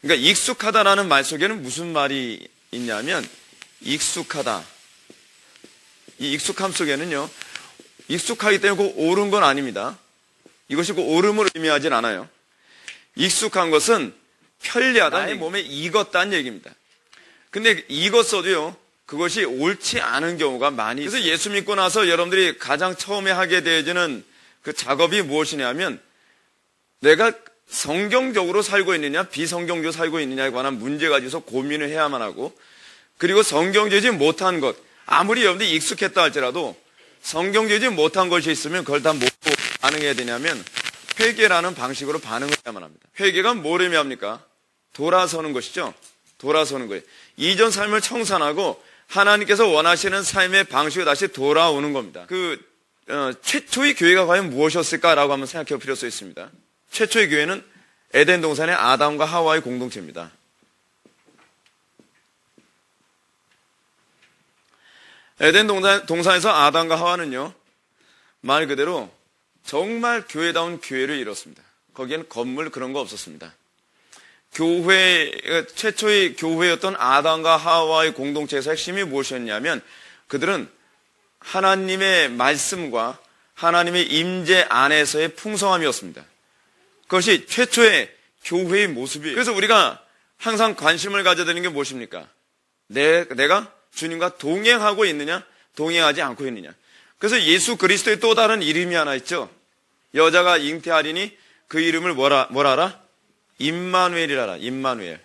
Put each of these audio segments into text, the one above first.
그러니까 익숙하다라는 말 속에는 무슨 말이 있냐면 익숙하다. 이 익숙함 속에는요. 익숙하기 때문에 꼭 옳은 건 아닙니다. 이것이 꼭 옳음을 의미하진 않아요. 익숙한 것은 편리하다. 나의 몸에 익었다는 얘기입니다. 근데 익었어도요. 그것이 옳지 않은 경우가 많이 있어요. 그래서 예수 믿고 나서 여러분들이 가장 처음에 하게 되어지는 그 작업이 무엇이냐면 내가 성경적으로 살고 있느냐 비성경적으로 살고 있느냐에 관한 문제 가지고서 고민을 해야만 하고 그리고 성경적이지 못한 것 아무리 여러분들이 익숙했다 할지라도 성경적이지 못한 것이 있으면 그걸 다 뭐로 반응해야 되냐면 회개라는 방식으로 반응을 해야만 합니다. 회개가 뭘 의미합니까? 돌아서는 것이죠. 돌아서는 거예요. 이전 삶을 청산하고 하나님께서 원하시는 삶의 방식으로 다시 돌아오는 겁니다. 최초의 교회가 과연 무엇이었을까라고 한번 생각해 볼 필요가 있습니다. 최초의 교회는 에덴 동산의 아담과 하와의 공동체입니다. 에덴 동산에서 아담과 하와는요, 말 그대로 정말 교회다운 교회를 이뤘습니다. 거기에는 건물 그런 거 없었습니다. 최초의 교회였던 아담과 하와의 공동체에서 핵심이 무엇이었냐면 그들은 하나님의 말씀과 하나님의 임재 안에서의 풍성함이었습니다. 그것이 최초의 교회의 모습이에요. 그래서 우리가 항상 관심을 가져야 되는 게 무엇입니까? 내가 주님과 동행하고 있느냐, 동행하지 않고 있느냐. 그래서 예수 그리스도의 또 다른 이름이 하나 있죠. 여자가 잉태하리니 그 이름을 뭐라라? 임마누엘이라라. 임마누엘.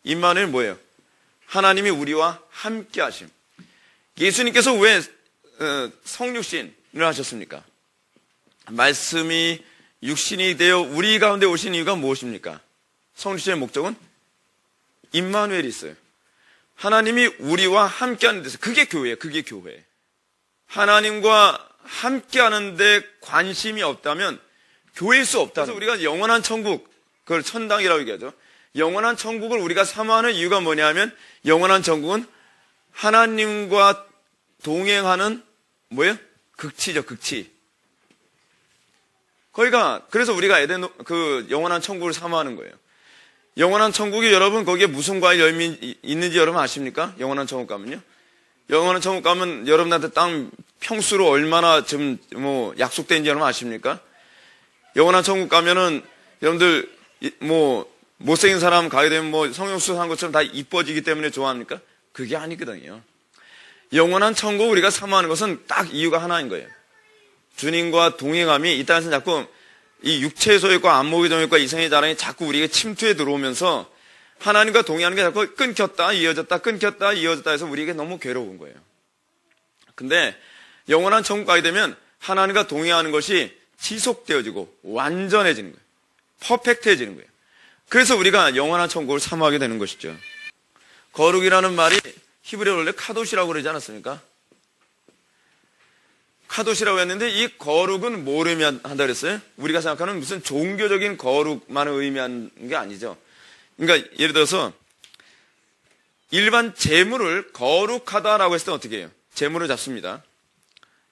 임마누엘 뭐예요? 하나님이 우리와 함께 하심. 예수님께서 왜 성육신을 하셨습니까? 말씀이 육신이 되어 우리 가운데 오신 이유가 무엇입니까? 성육신의 목적은 임마누엘이 있어요. 하나님이 우리와 함께하는 데서 그게 교회예요. 그게 교회. 하나님과 함께하는데 관심이 없다면 교회일 수 없다. 그래서 우리가 영원한 천국, 그걸 천당이라고 얘기하죠. 영원한 천국을 우리가 사모하는 이유가 뭐냐면 영원한 천국은 하나님과 동행하는 뭐예요? 극치죠, 극치. 그래서 우리가 영원한 천국을 사모하는 거예요. 영원한 천국이 여러분 거기에 무슨 과일 열매 있는지 여러분 아십니까? 영원한 천국 가면요. 영원한 천국 가면 여러분한테 땅 평수로 얼마나 좀 약속된지 여러분 아십니까? 영원한 천국 가면은 여러분들 못생긴 사람 가게 되면 성형수술 한 것처럼 다 이뻐지기 때문에 좋아합니까? 그게 아니거든요. 영원한 천국 우리가 사모하는 것은 딱 이유가 하나인 거예요. 주님과 동행함이 이 땅에서 자꾸 이 육체의 소욕과 안목의 정욕과 이성의 자랑이 자꾸 우리에게 침투해 들어오면서 하나님과 동행하는 게 자꾸 끊겼다 이어졌다 해서 우리에게 너무 괴로운 거예요. 근데 영원한 천국 가게 되면 하나님과 동행하는 것이 지속되어지고 완전해지는 거예요. 퍼펙트해지는 거예요. 그래서 우리가 영원한 천국을 사모하게 되는 것이죠. 거룩이라는 말이 히브리어로 원래 카도시라고 그러지 않았습니까? 카도시라고 했는데 이 거룩은 뭘 의미한다 그랬어요? 우리가 생각하는 무슨 종교적인 거룩만을 의미하는 게 아니죠. 그러니까 예를 들어서 일반 재물을 거룩하다라고 했을 때 어떻게 해요? 재물을 잡습니다.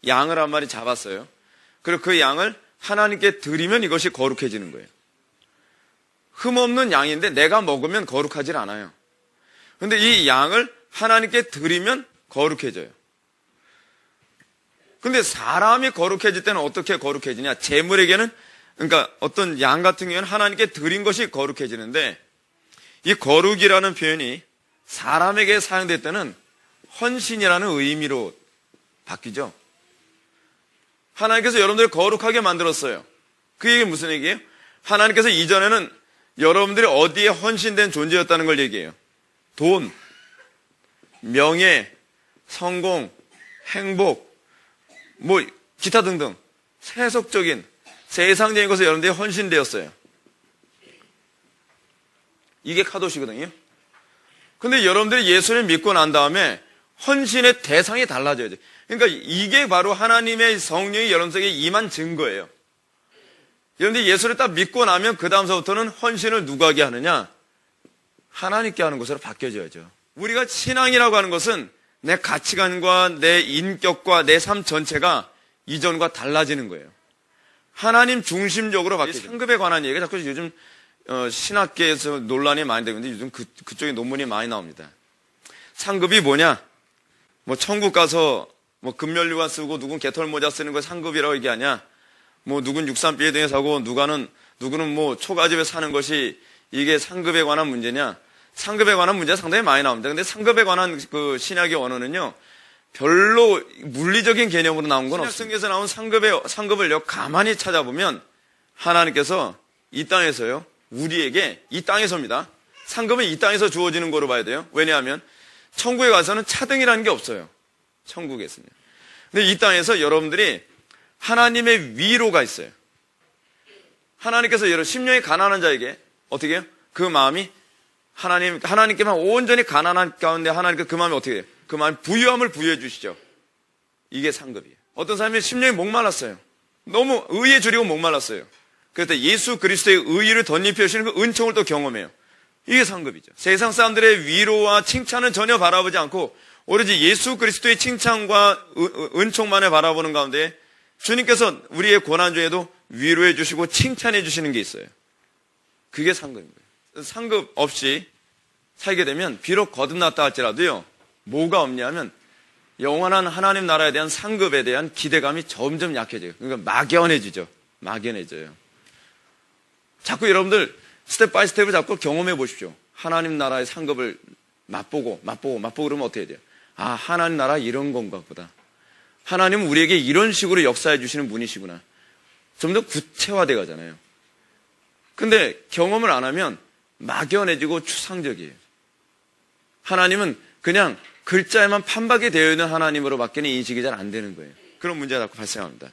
양을 한 마리 잡았어요. 그리고 그 양을 하나님께 드리면 이것이 거룩해지는 거예요. 흠없는 양인데 내가 먹으면 거룩하지 않아요. 그런데 이 양을 하나님께 드리면 거룩해져요. 근데 사람이 거룩해질 때는 어떻게 거룩해지냐? 재물에게는, 그러니까 어떤 양 같은 경우는 하나님께 드린 것이 거룩해지는데 이 거룩이라는 표현이 사람에게 사용될 때는 헌신이라는 의미로 바뀌죠. 하나님께서 여러분들을 거룩하게 만들었어요. 그 얘기는 무슨 얘기예요? 하나님께서 이전에는 여러분들이 어디에 헌신된 존재였다는 걸 얘기해요. 돈, 명예, 성공, 행복, 기타 등등 세속적인 세상적인 것에 여러분들이 헌신되었어요. 이게 카도시거든요. 근데 여러분들이 예수를 믿고 난 다음에 헌신의 대상이 달라져야죠. 그러니까 이게 바로 하나님의 성령이 여러분 속에 임한 증거예요. 여러분들이 예수를 딱 믿고 나면 그 다음서부터는 헌신을 누구에게 하느냐? 하나님께 하는 것으로 바뀌어져야죠. 우리가 신앙이라고 하는 것은 내 가치관과 내 인격과 내 삶 전체가 이전과 달라지는 거예요. 하나님 중심적으로 바뀌어요. 상급에 관한 얘기가 자꾸 요즘 신학계에서 논란이 많이 되는데 요즘 그쪽에 논문이 많이 나옵니다. 상급이 뭐냐? 뭐 천국 가서 뭐 금면류관 쓰고 누군 개털 모자 쓰는 거 상급이라고 얘기하냐? 뭐 누군 63빌딩에 사고 누구는 뭐 초가집에 사는 것이 이게 상급에 관한 문제냐? 상급에 관한 문제가 상당히 많이 나옵니다. 근데 상급에 관한 그 신약의 언어는요, 별로 물리적인 개념으로 나온 건 없습니다. 신약성경에서 나온 상급을 가만히 찾아보면 하나님께서 이 땅에서요, 우리에게 이 땅에서입니다. 상급은 이 땅에서 주어지는 거로 봐야 돼요. 왜냐하면 천국에 가서는 차등이라는 게 없어요. 천국에서는요. 근데 이 땅에서 여러분들이 하나님의 위로가 있어요. 하나님께서 여러분 심령이 가난한 자에게 어떻게 해요? 그 마음이 하나님께만 온전히 가난한 가운데 하나님께 그 마음이 어떻게 해요? 그 마음이 부유함을 부여해 주시죠. 이게 상급이에요. 어떤 사람이 심령이 목말랐어요. 너무 의에 줄이고 목말랐어요. 그럴 때 예수 그리스도의 의를 덧입혀 주시는 그 은총을 또 경험해요. 이게 상급이죠. 세상 사람들의 위로와 칭찬은 전혀 바라보지 않고 오로지 예수 그리스도의 칭찬과 은총만을 바라보는 가운데 주님께서 우리의 고난 중에도 위로해 주시고 칭찬해 주시는 게 있어요. 그게 상급입니다. 상급 없이 살게 되면 비록 거듭났다 할지라도요, 뭐가 없냐면 영원한 하나님 나라에 대한 상급에 대한 기대감이 점점 약해져요. 그러니까 막연해지죠. 막연해져요. 자꾸 여러분들 스텝 바이 스텝을 자꾸 경험해 보십시오. 하나님 나라의 상급을 맛보고 그러면 어떻게 해야 돼요? 아, 하나님 나라 이런 건가 보다. 하나님은 우리에게 이런 식으로 역사해 주시는 분이시구나. 좀 더 구체화돼 가잖아요. 근데 경험을 안 하면 막연해지고 추상적이에요. 하나님은 그냥 글자에만 판박이 되어 있는 하나님으로 밖에는 인식이 잘 안 되는 거예요. 그런 문제가 자꾸 발생합니다.